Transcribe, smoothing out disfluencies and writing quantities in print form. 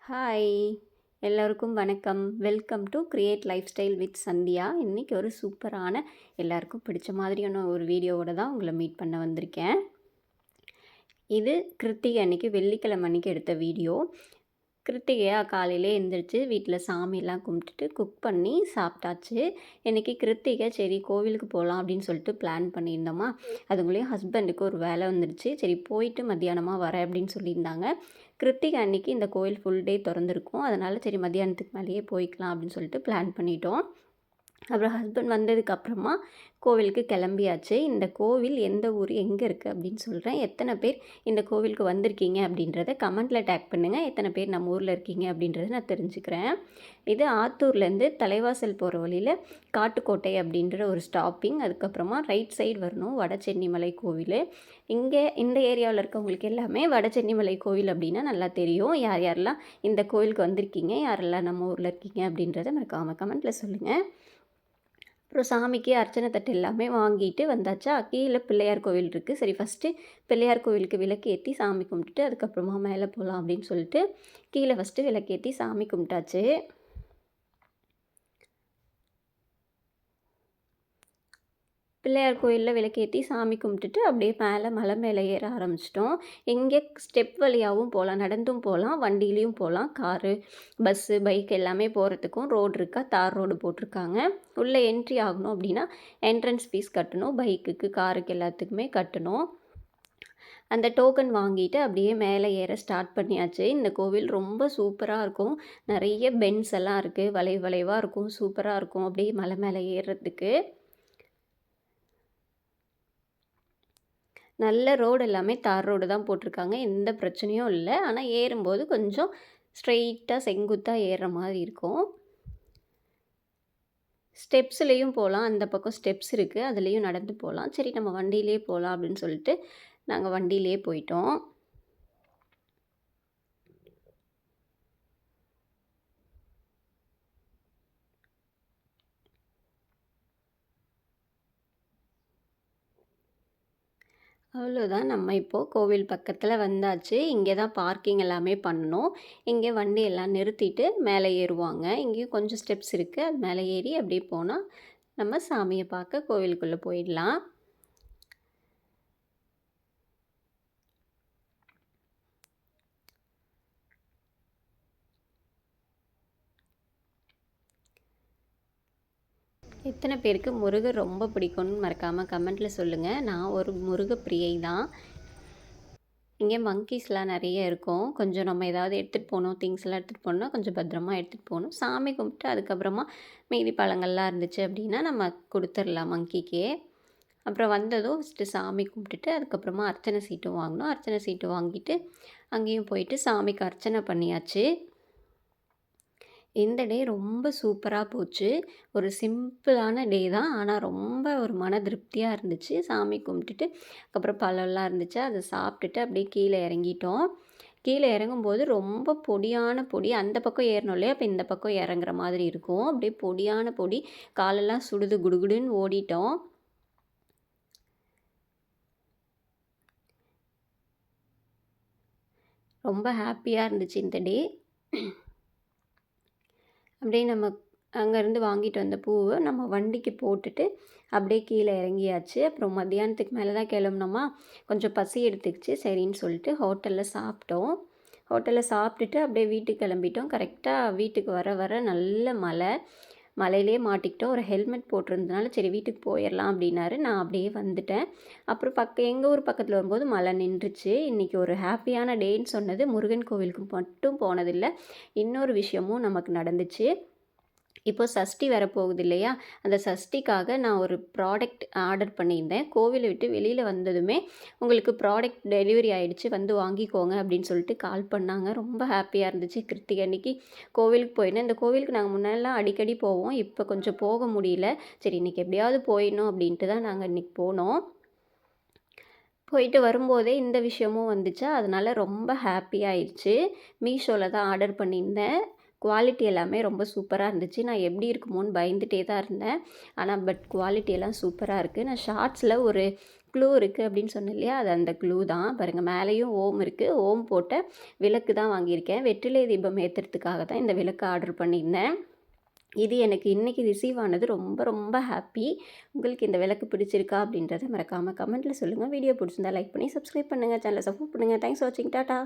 Hi! எல்லோருக்கும் வணக்கம். Welcome to create life style with Sandhya. இன்றைக்கி ஒரு சூப்பரான எல்லாருக்கும் பிடிச்ச மாதிரியான ஒரு வீடியோவோட தான் உங்களை மீட் பண்ண வந்திருக்கேன். இது கிருத்திகை அன்னைக்கு வெள்ளிக்கிழமை அன்னைக்கு எடுத்த வீடியோ. கிருத்திகையாக காலையிலே எழுந்திரிச்சு வீட்டில் சாமியெல்லாம் கும்பிட்டுட்டு குக் பண்ணி சாப்பிட்டாச்சு. இன்றைக்கி கிருத்திகை சரி கோவிலுக்கு போகலாம் அப்படின்னு சொல்லிட்டு பிளான் பண்ணியிருந்தோமா, அதுங்களையும் ஹஸ்பண்டுக்கு ஒரு வேலை வந்துடுச்சு. சரி போயிட்டு மத்தியானமாக வரேன் அப்படின்னு சொல்லியிருந்தாங்க. கிருத்திகை அன்னைக்கு இந்த கோவில் ஃபுல் டே திறந்துருக்கும். அதனால் சரி மத்தியானத்துக்கு மேலேயே போய்க்கலாம் அப்படின்னு சொல்லிட்டு பிளான் பண்ணிட்டோம். அப்புறம் ஹஸ்பண்ட் வந்ததுக்கப்புறமா கோவிலுக்கு கிளம்பியாச்சு. இந்த கோவில் எந்த ஊர், எங்கே இருக்குது அப்படின்னு சொல்கிறேன். எத்தனை பேர் இந்த கோவிலுக்கு வந்திருக்கீங்க அப்படின்றத கமெண்ட்டில் டேக் பண்ணுங்கள். எத்தனை பேர் நம்ம ஊரில் இருக்கீங்க அப்படின்றத நான் தெரிஞ்சுக்கிறேன். இது ஆத்தூர்லேருந்து தலைவாசல் போகிற வழியில் காட்டுக்கோட்டை அப்படின்ற ஒரு ஸ்டாப்பிங். அதுக்கப்புறமா ரைட் சைடு வரணும் வடசென்னிமலை கோவில். இங்கே இந்த ஏரியாவில் இருக்கவங்களுக்கு எல்லாமே வடசென்னிமலை கோவில் அப்படின்னா நல்லா தெரியும். யார் யாரெல்லாம் இந்த கோவிலுக்கு வந்திருக்கீங்க, யாரெல்லாம் நம்ம ஊரில் இருக்கீங்க அப்படின்றத மறக்காமல் கமெண்ட்டில் சொல்லுங்கள். அப்புறம் சாமிக்கு அர்ச்சனை தட்டு எல்லாமே வாங்கிட்டு வந்தாச்சா. கீழே பிள்ளையார் கோவில் இருக்குது. சரி ஃபஸ்ட்டு பிள்ளையார் கோவிலுக்கு விளக்கேற்றி சாமி கும்பிட்டுட்டு அதுக்கப்புறமா மேலே போகலாம் அப்படின்னு சொல்லிட்டு கீழே ஃபஸ்ட்டு விளக்கேற்றி சாமி கும்பிட்டாச்சு. பிள்ளையார் கோயிலில் விளக்கேற்றி சாமி கும்பிட்டுட்டு அப்படியே மலை மேலே ஏற ஆரம்பிச்சிட்டோம். எங்கே ஸ்டெப் வழியாகவும் போகலாம், நடந்தும் போகலாம், வண்டியிலையும் போகலாம். காரு, பஸ்ஸு, பைக் எல்லாமே போகிறதுக்கும் ரோடு இருக்கா, தார் ரோடு போட்டிருக்காங்க. உள்ளே என்ட்ரி ஆகணும் அப்படின்னா என்ட்ரன்ஸ் ஃபீஸ் கட்டணும். பைக்குக்கு, காருக்கு எல்லாத்துக்குமே கட்டணும். அந்த டோக்கன் வாங்கிட்டு அப்படியே மேலே ஏற ஸ்டார்ட் பண்ணியாச்சு. இந்த கோவில் ரொம்ப சூப்பராக இருக்கும். நிறைய பென்ஸ் எல்லாம் இருக்குது, வளைவாக இருக்கும், சூப்பராக இருக்கும் அப்படியே மலை மேலே ஏறுறதுக்கு. நல்ல ரோடு எல்லாமே தார் ரோடு தான் போட்டிருக்காங்க. எந்த பிரச்சனையும் இல்லை. ஆனால் ஏறும்போது கொஞ்சம் ஸ்ட்ரெயிட்டாக செங்குத்தாக ஏறுற மாதிரி இருக்கும். ஸ்டெப்ஸ்லேயும் போகலாம். அந்த பக்கம் ஸ்டெப்ஸ் இருக்குது, அதுலேயும் நடந்து போகலாம். சரி நம்ம வண்டியிலே போகலாம் அப்படின்னு சொல்லிட்டு நாங்கள் வண்டியிலே போயிட்டோம். அவ்வளோதான், நம்ம இப்போது கோவில் பக்கத்தில் வந்தாச்சு. இங்கே தான் பார்க்கிங் எல்லாமே பண்ணணும். இங்கே வண்டி எல்லாம் நிறுத்திட்டு மேலே ஏறுவாங்க. இங்கேயும் கொஞ்சம் ஸ்டெப்ஸ் இருக்குது. அது மேலே ஏறி அப்படியே போனால் நம்ம சாமியை பார்க்க கோவிலுக்குள்ளே போயிடலாம். எத்தனை பேருக்கு முருகர் ரொம்ப பிடிக்கும்னு மறக்காமல் கமெண்ட்டில் சொல்லுங்கள். நான் ஒரு முருக பிரியை தான். இங்கே மங்கீஸ்லாம் நிறைய இருக்கும். கொஞ்சம் நம்ம ஏதாவது எடுத்துகிட்டு போகணும், திங்ஸ்லாம் எடுத்துகிட்டு போகணுன்னா கொஞ்சம் பத்திரமா எடுத்துகிட்டு போகணும். சாமி கும்பிட்டு அதுக்கப்புறமா மீதி பழங்கள்லாம் இருந்துச்சு அப்படின்னா நம்ம கொடுத்துடலாம் மங்கிக்கே. அப்புறம் வந்ததும் ஃபஸ்ட்டு சாமி கும்பிட்டுட்டு அதுக்கப்புறமா அர்ச்சனை சீட்டும் வாங்கினோம். அர்ச்சனை சீட்டு வாங்கிட்டு அங்கேயும் போயிட்டு சாமிக்கு அர்ச்சனை பண்ணியாச்சு. இந்த டே ரொம்ப சூப்பராக போச்சு. ஒரு சிம்பிளான டே தான். ஆனால் ரொம்ப ஒரு மன திருப்தியாக இருந்துச்சு. சாமி கும்பிட்டுட்டு அதுக்கப்புறம் பழம்லாம் இருந்துச்சு, அதை சாப்பிட்டுட்டு அப்படியே கீழே இறங்கிட்டோம். கீழே இறங்கும்போது ரொம்ப பொடியான பொடி. அந்த பக்கம் ஏறணும் இல்லையா, அப்போ இந்த பக்கம் இறங்குற மாதிரி இருக்கும். அப்படியே பொடியான பொடி. காலெல்லாம் சுடுது, குடுகுடுன்னு ஓடிட்டோம். ரொம்ப ஹாப்பியாக இருந்துச்சு இந்த டே. அப்படியே நம்ம அங்கேருந்து வாங்கிட்டு வந்த பூவை நம்ம வண்டிக்கு போட்டுட்டு அப்படியே கீழே இறங்கியாச்சு. அப்புறம் மத்தியானத்துக்கு மேலே தான் கிளம்புனோமா, கொஞ்சம் பசி எடுத்துக்கிச்சு. சரின்னு சொல்லிட்டு ஹோட்டலில் சாப்பிட்டோம். ஹோட்டலில் சாப்பிட்டுட்டு அப்படியே வீட்டுக்கு கிளம்பிட்டோம். கரெக்டாக வீட்டுக்கு வர வர நல்ல மழை. மழையிலே மாட்டிக்கிட்டோம். ஒரு ஹெல்மெட் போட்டிருந்ததுனால சரி வீட்டுக்கு போயிடலாம் அப்படின்னாரு. நான் அப்படியே வந்துட்டேன். அப்புறம் எங்கள் ஊர் பக்கத்தில் வரும்போது மழை நின்றுச்சு. இன்றைக்கி ஒரு ஹாப்பியான டேன்னு சொன்னது முருகன் கோவிலுக்கு மட்டும் போனதில்லை, இன்னொரு விஷயமும் நமக்கு நடந்துச்சு. இப்போ சஷ்டி வரப்போகுது இல்லையா, அந்த சஷ்டிக்காக நான் ஒரு ப்ராடக்ட் ஆர்டர் பண்ணியிருந்தேன். கோவிலை விட்டு வெளியில் வந்ததுமே உங்களுக்கு ப்ராடக்ட் டெலிவரி ஆகிடுச்சு, வந்து வாங்கிக்கோங்க அப்படின்னு சொல்லிட்டு கால் பண்ணாங்க. ரொம்ப ஹாப்பியாக இருந்துச்சு. கிருத்திகை அன்னைக்கு கோவிலுக்கு போயிருந்தேன். இந்த கோவிலுக்கு நாங்கள் முன்னெல்லாம் அடிக்கடி போவோம், இப்போ கொஞ்சம் போக முடியல. சரி இன்றைக்கி எப்படியாவது போயிடணும் அப்படின்ட்டு தான் நாங்கள் இன்றைக்கி போனோம். போயிட்டு வரும்போதே இந்த விஷயமும் வந்துச்சா, அதனால் ரொம்ப ஹாப்பியாகிடுச்சு. மீஷோவில் தான் ஆர்டர் பண்ணியிருந்தேன். குவாலிட்டி எல்லாமே ரொம்ப சூப்பராக இருந்துச்சு. நான் எப்படி இருக்குமோன்னு பயந்துகிட்டே தான் இருந்தேன். ஆனால் குவாலிட்டி எல்லாம் சூப்பராக இருக்குது. நான் ஷார்ட்ஸில் ஒரு க்ளூ இருக்குது அப்படின்னு சொன்னேன் இல்லையா, அது அந்த க்ளூ தான். பாருங்கள், மேலேயும் ஓம் இருக்குது. ஓம் போட்ட விளக்கு தான் வாங்கியிருக்கேன். வெற்றிலை தீபம் ஏற்றுறதுக்காக தான் இந்த விளக்கு ஆர்டர் பண்ணியிருந்தேன். இது எனக்கு இன்றைக்கி ரிசீவ் ஆனது ரொம்ப ரொம்ப ஹாப்பி. உங்களுக்கு இந்த விளக்கு பிடிச்சிருக்கா அப்படின்றத மறக்காமல் கமெண்ட்டில் சொல்லுங்கள். வீடியோ பிடிச்சிருந்தா லைக் பண்ணி சப்ஸ்கிரைப் பண்ணுங்கள். சேனலை சப்போர்ட் பண்ணுங்கள். தேங்க்ஸ் ஃபார் வாட்சிங். டாட்டா.